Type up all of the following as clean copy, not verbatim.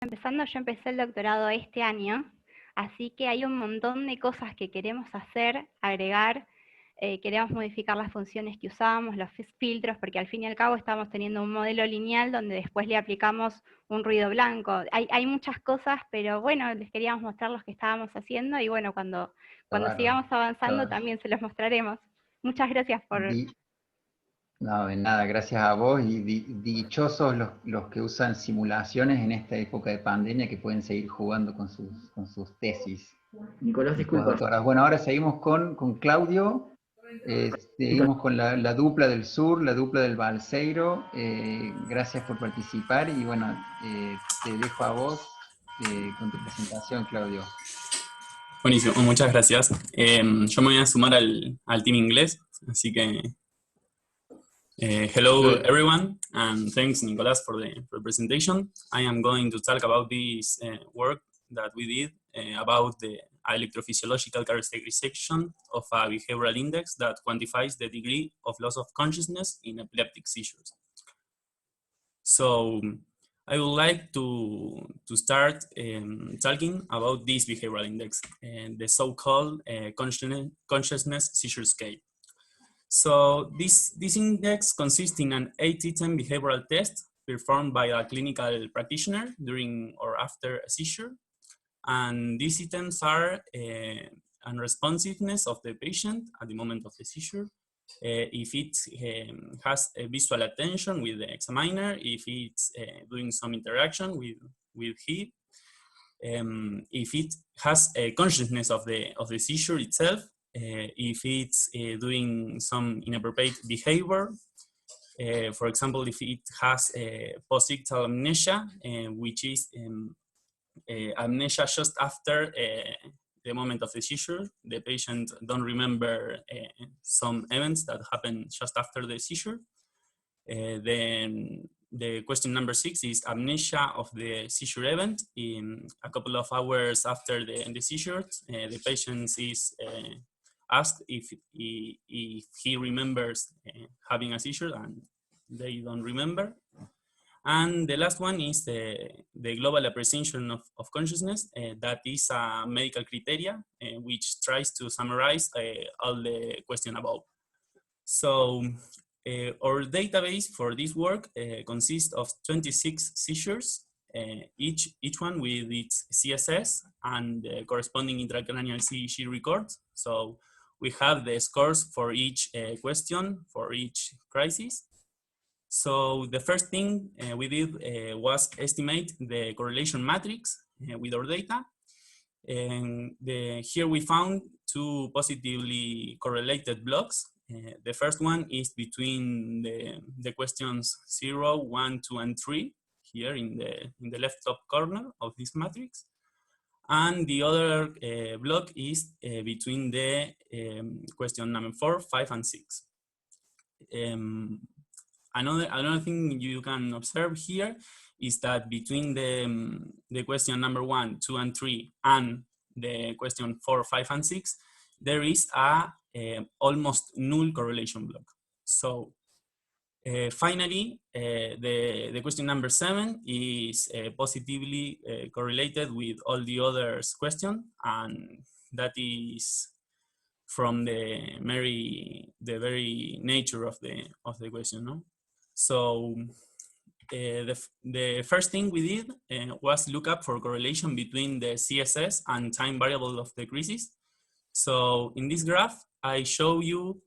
empezando, yo empecé el doctorado este año, así que hay un montón de cosas que queremos hacer, agregar, queremos modificar las funciones que usábamos, los filtros, porque al fin y al cabo estamos teniendo un modelo lineal donde después le aplicamos un ruido blanco. Hay muchas cosas, pero bueno, les queríamos mostrar los que estábamos haciendo y bueno, cuando sigamos avanzando también se los mostraremos. Muchas gracias por... No, de nada, gracias a vos y dichosos los que usan simulaciones en esta época de pandemia que pueden seguir jugando con sus tesis. Nicolás, disculpa. Bueno, ahora seguimos con Claudio, seguimos con la dupla del sur, la dupla del Balseiro. Gracias por participar y bueno, te dejo a vos con tu presentación, Claudio. Buenísimo, muchas gracias. Yo me voy a sumar al team inglés, así que hello everyone, and thanks Nicolás for the presentation. I am going to talk about this work that we did about the electrophysiological characterization of a behavioral index that quantifies the degree of loss of consciousness in epileptic seizures. So I would like to start talking about this behavioral index, the so-called Consciousness Seizure Scale. So this index consists in an 8-item behavioral test performed by a clinical practitioner during or after a seizure. And these items are unresponsiveness of the patient at the moment of the seizure, if it has a visual attention with the examiner, if it's doing some interaction with he, if it has a consciousness of the seizure itself, if it's doing some inappropriate behavior, for example, if it has a post-ictal amnesia, which is amnesia just after the moment of the seizure. The patient don't remember some events that happened just after the seizure. Then the question number 6 is amnesia of the seizure event. In a couple of hours after the seizure, the patient is asked if he remembers having a seizure, and they don't remember. And the last one is the global appreciation of consciousness. That is a medical criteria which tries to summarize all the question above. So our database for this work consists of 26 seizures, each one with its CSS and the corresponding intracranial CEG records. So we have the scores for each question, for each crisis. So the first thing we did was estimate the correlation matrix with our data. And here we found two positively correlated blocks. The first one is between the questions 0, 1, 2, and 3, here in the left top corner of this matrix. And the other block is between the question number 4, 5, and 6. Another thing you can observe here is that between the question number 1, 2, and 3 and the question 4, 5, and 6, there is a almost null correlation block. So finally, the question number 7 is positively correlated with all the others question, and that is from the very nature of the question, no? So the first thing we did was look up for correlation between the CSS and time variable of the crisis. So in this graph, I show you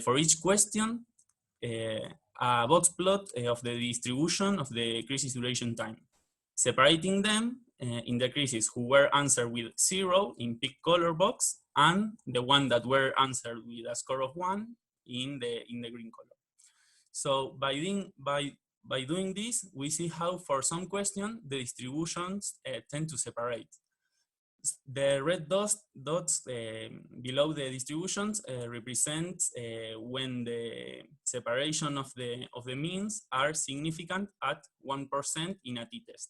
for each question a box plot of the distribution of the crisis duration time, separating them in the crises who were answered with 0 in pink color box, and the one that were answered with a score of 1 in the green color. So by doing this, we see how for some questions the distributions tend to separate. The red dots below the distributions represent when the separation of the means are significant at 1% in a t-test.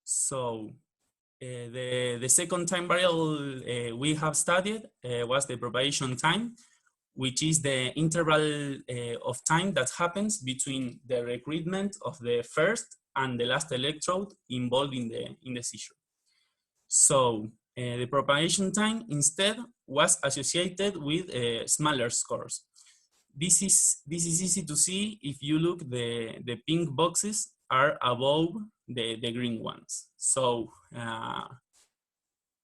So the second time variable we have studied was the propagation time, which is the interval of time that happens between the recruitment of the first and the last electrode involved in the seizure. So the propagation time instead was associated with smaller scores. This is easy to see if you look. The pink boxes are above the green ones. So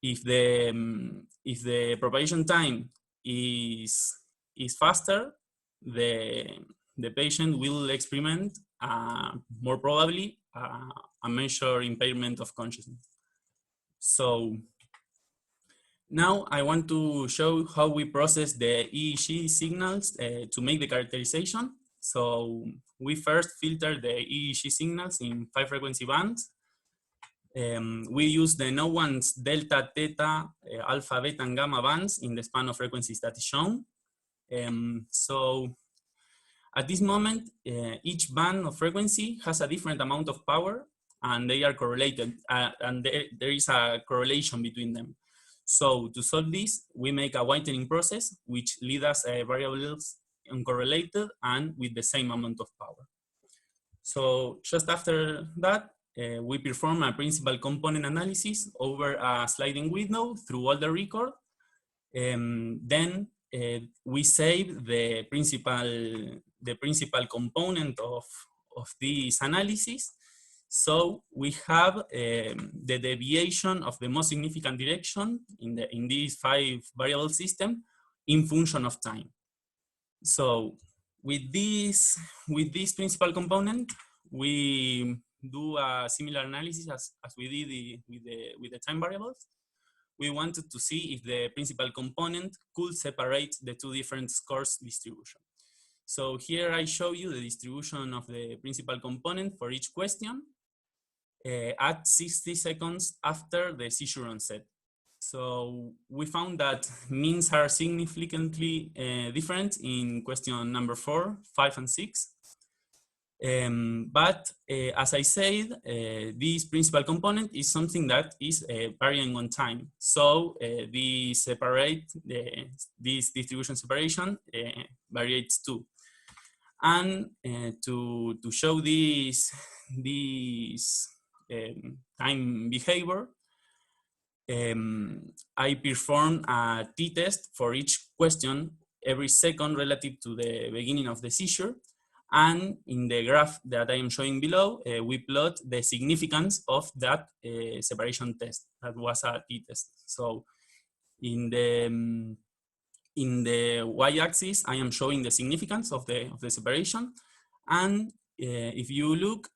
if the propagation time is faster, the patient will experiment more probably a measured impairment of consciousness. So now I want to show how we process the EEG signals to make the characterization. So we first filter the EEG signals in 5 frequency bands. We use the known ones delta, theta, alpha, beta, and gamma bands in the span of frequencies that is shown. So at this moment, each band of frequency has a different amount of power, and they are correlated, and there is a correlation between them. So to solve this, we make a whitening process, which leads us variables uncorrelated and with the same amount of power. So just after that, we perform a principal component analysis over a sliding window through all the record. Then we save the principal component of this analysis. So we have the deviation of the most significant direction in this 5 variable system in function of time. So with this principal component, we do a similar analysis as we did with the time variables. We wanted to see if the principal component could separate the 2 different scores distribution. So here I show you the distribution of the principal component for each question at 60 seconds after the seizure onset. So we found that means are significantly different in question number 4, 5, and 6. But as I said, this principal component is something that is varying on time. So this distribution separation varies too. And to show this time behavior, I perform a t-test for each question every second relative to the beginning of the seizure. And in the graph that I am showing below, we plot the significance of that separation test. That was a t-test. So in the y-axis, I am showing the significance of the separation. And if you look,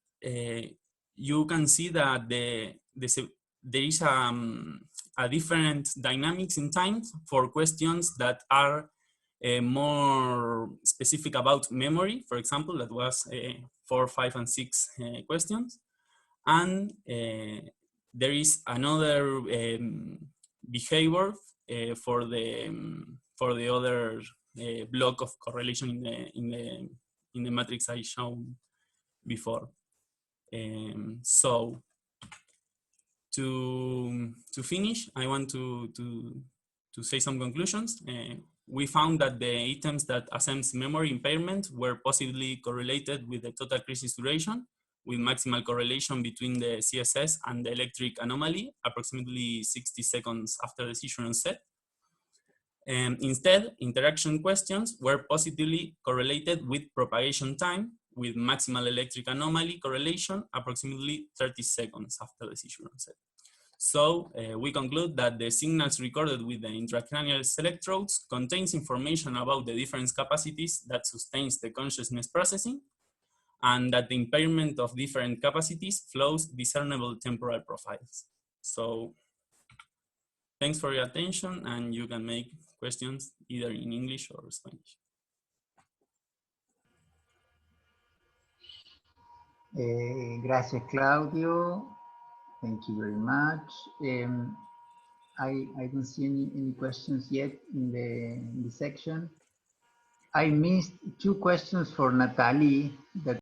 you can see that there is a different dynamics in time for questions that are more specific about memory, for example, that was 4, 5, and 6 questions. And there is another behavior for the other block of correlation in the matrix I showed before. So to finish, I want to say some conclusions. We found that the items that assess memory impairment were possibly correlated with the total crisis duration, with maximal correlation between the CSS and the electric anomaly, approximately 60 seconds after the seizure onset. Instead, interaction questions were positively correlated with propagation time, with maximal electric anomaly correlation approximately 30 seconds after the seizure onset. So we conclude that the signals recorded with the intracranial electrodes contains information about the different capacities that sustains the consciousness processing, and that the impairment of different capacities flows discernible temporal profiles. So thanks for your attention, and you can make questions either in English or Spanish. Gracias, Claudio. Thank you very much. I don't see any questions yet in the section. I missed 2 questions for Natalie that